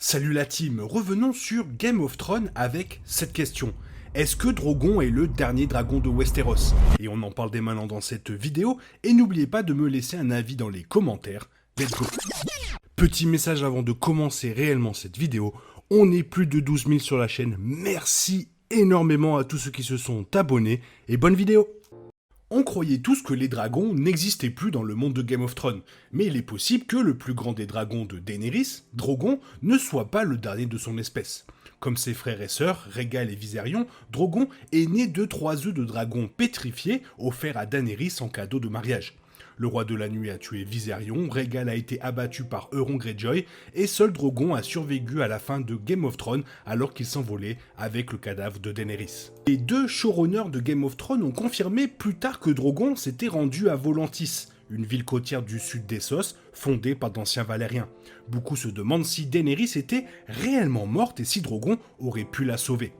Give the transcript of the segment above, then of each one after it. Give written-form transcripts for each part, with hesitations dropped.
Salut la team, revenons sur Game of Thrones avec cette question. Est-ce que Drogon est le dernier dragon de Westeros? Et on en parle dès maintenant dans cette vidéo, et n'oubliez pas de me laisser un avis dans les commentaires. Let's go! Petit message avant de commencer réellement cette vidéo, on est plus de 12 000 sur la chaîne, merci énormément à tous ceux qui se sont abonnés, et bonne vidéo! On croyait tous que les dragons n'existaient plus dans le monde de Game of Thrones, mais il est possible que le plus grand des dragons de Daenerys, Drogon, ne soit pas le dernier de son espèce. Comme ses frères et sœurs, Rhaegal et Viserion, Drogon est né de 3 œufs de dragon pétrifiés offerts à Daenerys en cadeau de mariage. Le roi de la nuit a tué Viserion, Rhaegal a été abattu par Euron Greyjoy, et seul Drogon a survécu à la fin de Game of Thrones alors qu'il s'envolait avec le cadavre de Daenerys. Les deux showrunners de Game of Thrones ont confirmé plus tard que Drogon s'était rendu à Volantis, une ville côtière du sud d'Essos, fondée par d'anciens Valériens. Beaucoup se demandent si Daenerys était réellement morte et si Drogon aurait pu la sauver.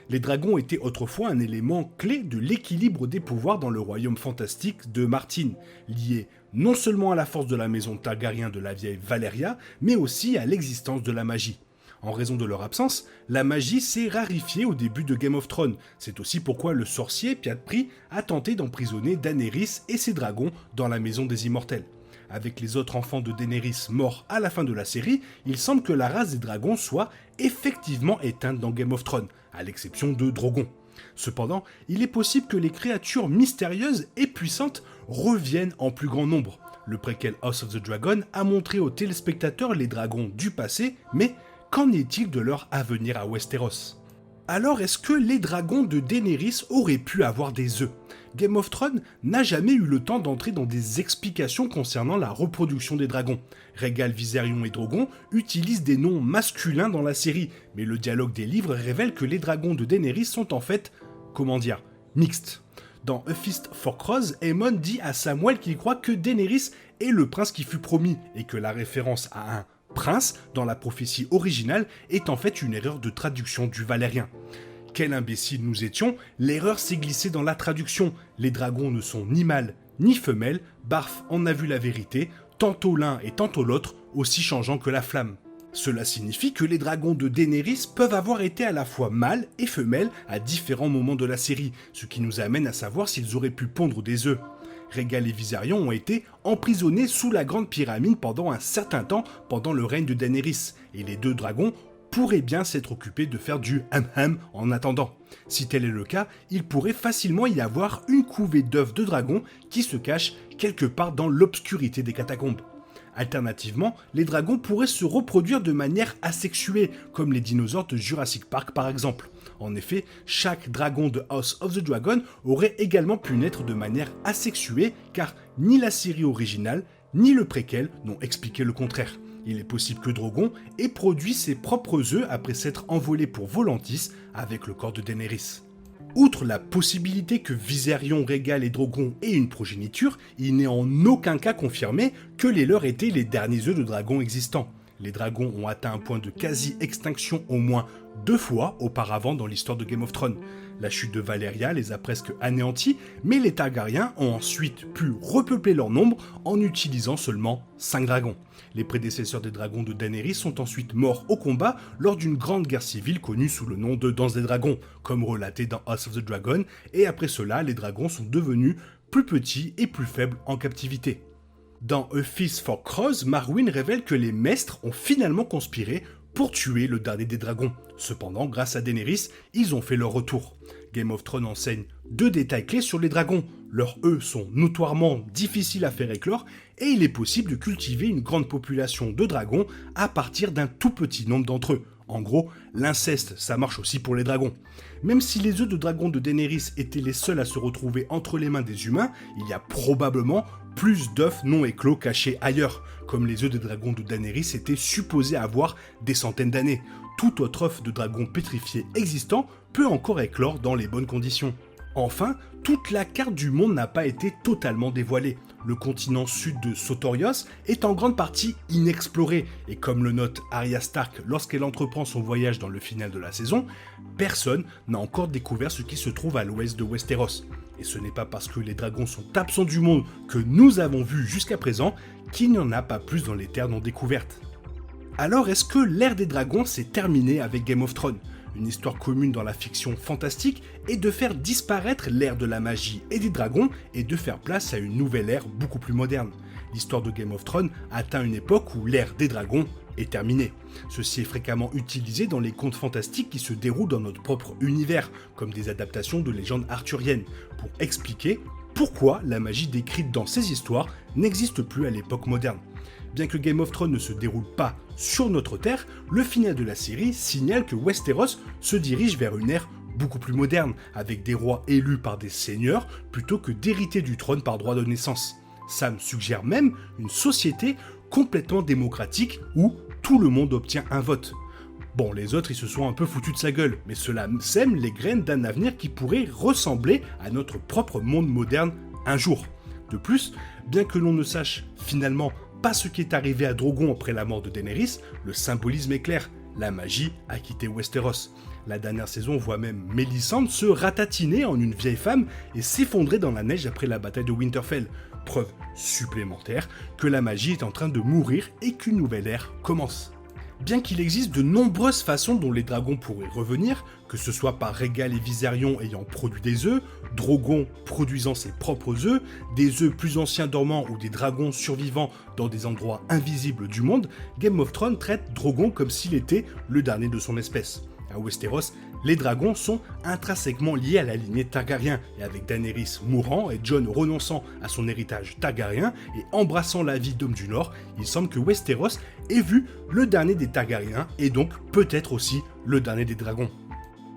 Les dragons étaient autrefois un élément clé de l'équilibre des pouvoirs dans le royaume fantastique de Martine, lié non seulement à la force de la maison Targaryen de la vieille Valyria, mais aussi à l'existence de la magie. En raison de leur absence, la magie s'est rarifiée au début de Game of Thrones. C'est aussi pourquoi le sorcier Piatpri a tenté d'emprisonner Daenerys et ses dragons dans la maison des immortels. Avec les autres enfants de Daenerys morts à la fin de la série, il semble que la race des dragons soit effectivement éteinte dans Game of Thrones, à l'exception de Drogon. Cependant, il est possible que les créatures mystérieuses et puissantes reviennent en plus grand nombre. Le préquel House of the Dragon a montré aux téléspectateurs les dragons du passé, mais qu'en est-il de leur avenir à Westeros? Alors est-ce que les dragons de Daenerys auraient pu avoir des œufs? Game of Thrones n'a jamais eu le temps d'entrer dans des explications concernant la reproduction des dragons. Rhaegal, Viserion et Drogon utilisent des noms masculins dans la série, mais le dialogue des livres révèle que les dragons de Daenerys sont en fait, mixtes. Dans A Feast for Crows, Aemon dit à Samuel qu'il croit que Daenerys est le prince qui fut promis, et que la référence à un prince dans la prophétie originale est en fait une erreur de traduction du valérien. Quel imbécile nous étions, l'erreur s'est glissée dans la traduction. Les dragons ne sont ni mâles ni femelles, Barf en a vu la vérité, tantôt l'un et tantôt l'autre, aussi changeant que la flamme. Cela signifie que les dragons de Daenerys peuvent avoir été à la fois mâles et femelles à différents moments de la série, ce qui nous amène à savoir s'ils auraient pu pondre des œufs. Rhaegal et Viserion ont été emprisonnés sous la Grande Pyramide pendant un certain temps pendant le règne de Daenerys, et les deux dragons pourraient bien s'être occupés de faire du ham-ham en attendant. Si tel est le cas, il pourrait facilement y avoir une couvée d'œufs de dragons qui se cachent quelque part dans l'obscurité des catacombes. Alternativement, les dragons pourraient se reproduire de manière asexuée, comme les dinosaures de Jurassic Park par exemple. En effet, chaque dragon de House of the Dragon aurait également pu naître de manière asexuée, car ni la série originale, ni le préquel n'ont expliqué le contraire. Il est possible que Drogon ait produit ses propres œufs après s'être envolé pour Volantis avec le corps de Daenerys. Outre la possibilité que Viserion, Rhaegal et Drogon aient une progéniture, il n'est en aucun cas confirmé que les leurs étaient les derniers œufs de dragon existants. Les dragons ont atteint un point de quasi-extinction au moins 2 fois auparavant dans l'histoire de Game of Thrones. La chute de Valyria les a presque anéantis, mais les Targaryens ont ensuite pu repeupler leur nombre en utilisant seulement 5 dragons. Les prédécesseurs des dragons de Daenerys sont ensuite morts au combat lors d'une grande guerre civile connue sous le nom de Danse des Dragons, comme relaté dans House of the Dragon, et après cela, les dragons sont devenus plus petits et plus faibles en captivité. Dans A Feast for Crows, Marwyn révèle que les Maestres ont finalement conspiré pour tuer le dernier des dragons. Cependant, grâce à Daenerys, ils ont fait leur retour. Game of Thrones enseigne 2 détails clés sur les dragons. Leurs œufs sont notoirement difficiles à faire éclore et il est possible de cultiver une grande population de dragons à partir d'un tout petit nombre d'entre eux. En gros, l'inceste, ça marche aussi pour les dragons. Même si les œufs de dragon de Daenerys étaient les seuls à se retrouver entre les mains des humains, il y a probablement plus d'œufs non éclos cachés ailleurs, comme les œufs des dragons de Daenerys étaient supposés avoir des centaines d'années. Tout autre œuf de dragon pétrifié existant peut encore éclore dans les bonnes conditions. Enfin, toute la carte du monde n'a pas été totalement dévoilée. Le continent sud de Sotorios est en grande partie inexploré, et comme le note Arya Stark lorsqu'elle entreprend son voyage dans le final de la saison, personne n'a encore découvert ce qui se trouve à l'ouest de Westeros. Et ce n'est pas parce que les dragons sont absents du monde que nous avons vu jusqu'à présent qu'il n'y en a pas plus dans les terres non découvertes. Alors est-ce que l'ère des dragons s'est terminée avec Game of Thrones ? Une histoire commune dans la fiction fantastique est de faire disparaître l'ère de la magie et des dragons et de faire place à une nouvelle ère beaucoup plus moderne. L'histoire de Game of Thrones atteint une époque où l'ère des dragons est terminée. Ceci est fréquemment utilisé dans les contes fantastiques qui se déroulent dans notre propre univers, comme des adaptations de légendes arthuriennes, pour expliquer pourquoi la magie décrite dans ces histoires n'existe plus à l'époque moderne. Bien que Game of Thrones ne se déroule pas sur notre Terre, le final de la série signale que Westeros se dirige vers une ère beaucoup plus moderne, avec des rois élus par des seigneurs plutôt que d'hériter du trône par droit de naissance. Sam suggère même une société complètement démocratique où tout le monde obtient un vote. Bon, les autres ils se sont un peu foutus de sa gueule, mais cela sème les graines d'un avenir qui pourrait ressembler à notre propre monde moderne un jour. De plus, bien que l'on ne sache finalement pas ce qui est arrivé à Drogon après la mort de Daenerys, le symbolisme est clair, la magie a quitté Westeros. La dernière saison voit même Mélisandre se ratatiner en une vieille femme et s'effondrer dans la neige après la bataille de Winterfell. Preuve supplémentaire que la magie est en train de mourir et qu'une nouvelle ère commence. Bien qu'il existe de nombreuses façons dont les dragons pourraient revenir, que ce soit par Rhaegal et Viserion ayant produit des œufs, Drogon produisant ses propres œufs, des œufs plus anciens dormants ou des dragons survivants dans des endroits invisibles du monde, Game of Thrones traite Drogon comme s'il était le dernier de son espèce. À Westeros, les dragons sont intrinsèquement liés à la lignée Targaryen, et avec Daenerys mourant et Jon renonçant à son héritage Targaryen et embrassant la vie d'homme du Nord, il semble que Westeros ait vu le dernier des Targaryens et donc peut-être aussi le dernier des dragons.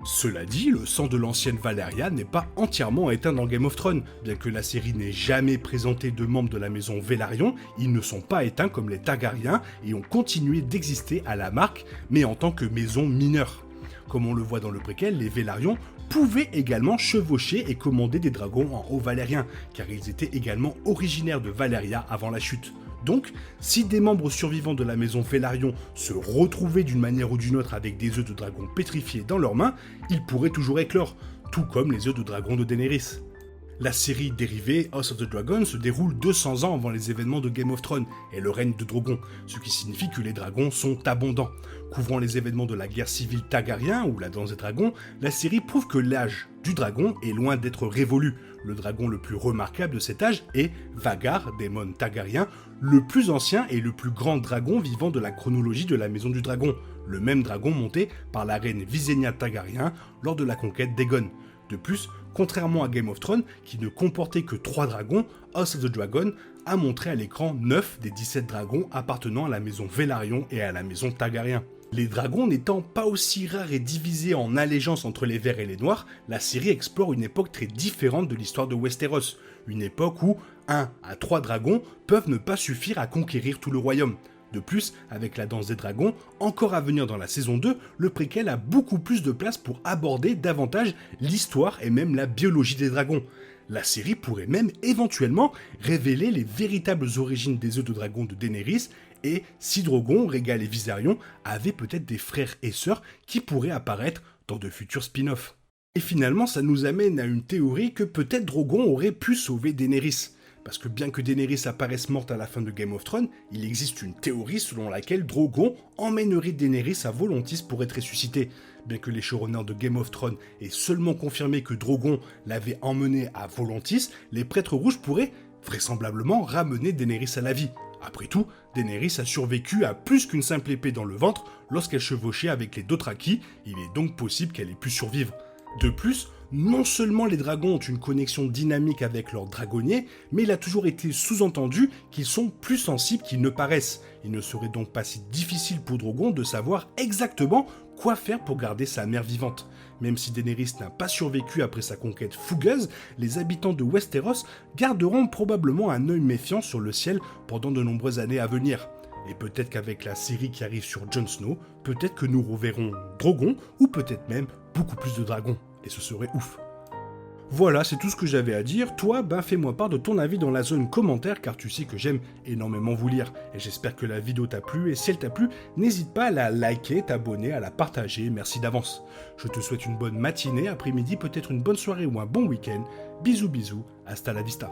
Cela dit, le sang de l'ancienne Valyria n'est pas entièrement éteint dans Game of Thrones. Bien que la série n'ait jamais présenté de membres de la maison Velaryon, ils ne sont pas éteints comme les Targaryens et ont continué d'exister à la marque, mais en tant que maison mineure. Comme on le voit dans le préquel, les Velaryon pouvaient également chevaucher et commander des dragons en haut valérien, car ils étaient également originaires de Valyria avant la chute. Donc, si des membres survivants de la maison Velaryon se retrouvaient d'une manière ou d'une autre avec des œufs de dragon pétrifiés dans leurs mains, ils pourraient toujours éclore, tout comme les œufs de dragon de Daenerys. La série dérivée House of the Dragon se déroule 200 ans avant les événements de Game of Thrones et le règne de Drogon, ce qui signifie que les dragons sont abondants. Couvrant les événements de la guerre civile Targaryen ou la danse des dragons, la série prouve que l'âge du dragon est loin d'être révolu. Le dragon le plus remarquable de cet âge est Vhagar, démon Targaryen, le plus ancien et le plus grand dragon vivant de la chronologie de la Maison du Dragon, le même dragon monté par la reine Visenya Targaryen lors de la conquête d'Aegon. De plus, contrairement à Game of Thrones, qui ne comportait que 3 dragons, House of the Dragon a montré à l'écran 9 des 17 dragons appartenant à la maison Velaryon et à la maison Targaryen. Les dragons n'étant pas aussi rares et divisés en allégeance entre les verts et les noirs, la série explore une époque très différente de l'histoire de Westeros, une époque où 1 à 3 dragons peuvent ne pas suffire à conquérir tout le royaume. De plus, avec la danse des dragons, encore à venir dans la saison 2, le préquel a beaucoup plus de place pour aborder davantage l'histoire et même la biologie des dragons. La série pourrait même éventuellement révéler les véritables origines des œufs de dragon de Daenerys et si Drogon, Rhaegal et Viserion avaient peut-être des frères et sœurs qui pourraient apparaître dans de futurs spin-offs. Et finalement, ça nous amène à une théorie que peut-être Drogon aurait pu sauver Daenerys. Parce que bien que Daenerys apparaisse morte à la fin de Game of Thrones, il existe une théorie selon laquelle Drogon emmènerait Daenerys à Volantis pour être ressuscité. Bien que les showrunners de Game of Thrones aient seulement confirmé que Drogon l'avait emmené à Volantis, les prêtres rouges pourraient vraisemblablement ramener Daenerys à la vie. Après tout, Daenerys a survécu à plus qu'une simple épée dans le ventre lorsqu'elle chevauchait avec les Dothraki, il est donc possible qu'elle ait pu survivre. De plus, non seulement les dragons ont une connexion dynamique avec leurs dragonniers, mais il a toujours été sous-entendu qu'ils sont plus sensibles qu'ils ne paraissent. Il ne serait donc pas si difficile pour Drogon de savoir exactement quoi faire pour garder sa mère vivante. Même si Daenerys n'a pas survécu après sa conquête fougueuse, les habitants de Westeros garderont probablement un œil méfiant sur le ciel pendant de nombreuses années à venir. Et peut-être qu'avec la série qui arrive sur Jon Snow, peut-être que nous reverrons Drogon, ou peut-être même beaucoup plus de dragons. Et ce serait ouf. Voilà, c'est tout ce que j'avais à dire. Toi, fais-moi part de ton avis dans la zone commentaire, car tu sais que j'aime énormément vous lire. Et j'espère que la vidéo t'a plu, et si elle t'a plu, n'hésite pas à la liker, t'abonner, à la partager, merci d'avance. Je te souhaite une bonne matinée, après-midi, peut-être une bonne soirée ou un bon week-end. Bisous bisous, hasta la vista.